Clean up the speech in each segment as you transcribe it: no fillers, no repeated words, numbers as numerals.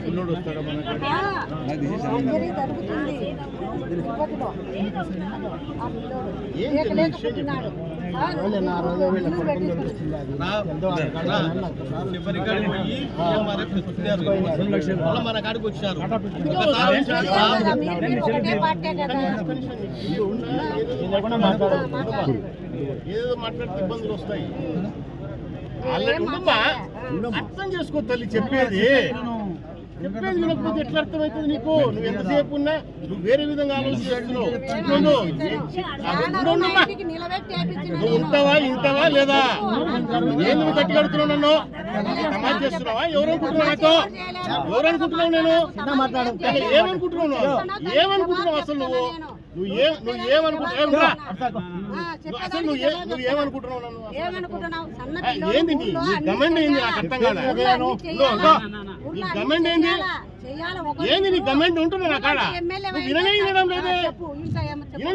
పిల్లోడు వస్తాడా మన కాడికి వచ్చారు. ఏదో మాట్లాడితే ఇబ్బందులు వస్తాయి. అర్థం చేసుకో తల్లి, చెప్పేది వినకపోతే ఎట్లా అర్థమవుతుంది నీకు? నువ్వు ఎంతసేపు ఉన్నా నువ్వు వేరే విధంగా ఆలోచిస్తున్నావు. నువ్వు ఉంటావా ఇంటావా లేదా? నేను నువ్వు గట్టి కడుతున్నావు, నన్ను సమాజ్ చేస్తున్నావా? ఎవరనుకుంటున్నావు నాతో? ఎవరనుకుంటున్నావు? నేను ఏమనుకుంటున్నావు అసలు? నువ్వేమనుకుంటున్నావు? అసలు నువ్వేమనుకుంటున్నావు నన్ను? ఏంది నీ గమెంట్ ఏంది? నాకు అర్థం కాదు. నీ గమెంట్ ఏంది? ఏంది నీ గమెంట్ ఉంటున్నా నా కాడ?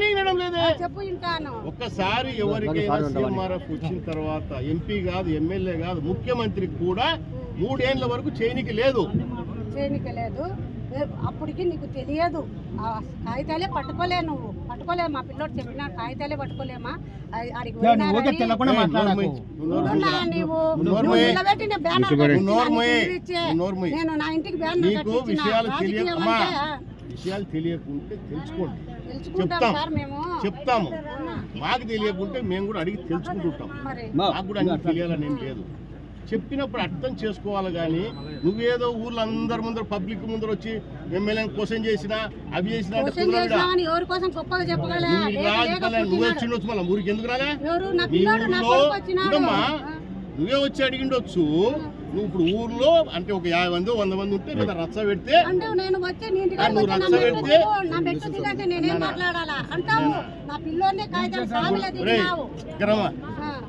వినడం లేదే. ఒక్కసారి ఎవరికైనా సీఎంఆర్ఎఫ్ వచ్చిన తర్వాత ఎంపీ కాదు, ఎమ్మెల్యే కాదు, ముఖ్యమంత్రికి కూడా 3 ఏళ్ల వరకు చేయనికి లేదు. అప్పటికి నీకు తెలియదు. కాగితాలే పట్టుకోలే, నువ్వు పట్టుకోలే. మా పిల్లోడు చెప్పిన కాగితాలే పట్టుకోలేమా? నేను నా ఇంటికి విషయాలు తెలియకుంటే తెలుసుకోండి, చెప్తాము. మాకు తెలియకుంటే మేము కూడా అడిగి తెలుసుకుంటుంటాం. మాకు కూడా అన్ని తెలియాలని ఏం లేదు. చెప్పినప్పుడు అర్థం చేసుకోవాలి. కానీ నువ్వేదో ఊర్లో అందరి ముందర పబ్లిక్ ముందర వచ్చి ఎమ్మెల్యేని క్వశ్చన్ చేసినా అవి చేసినా నువ్వే వచ్చిండొచ్చు. మళ్ళీ ఊరికి ఎందుకు రాలే? నువ్వే వచ్చి అడిగిండొచ్చు. నువ్వు ఇప్పుడు ఊర్లో అంటే ఒక 50 మంది 100 మంది ఉంటే లేదా రచ్చ పెడితే నువ్వు రచ్చ పెడితే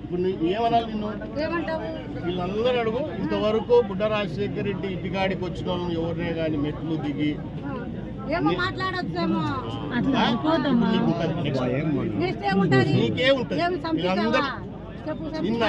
ఇప్పుడు ఏమనాలి నిన్ను? వీళ్ళందరూ అడుగు. ఇంతవరకు బుడ్డ రాజశేఖర రెడ్డి ఇంటికాడికి వచ్చిన వాళ్ళని ఎవరినే కానీ మెట్లు దిగి నీకే ఉంటుంది. వీళ్ళందరూ నిన్న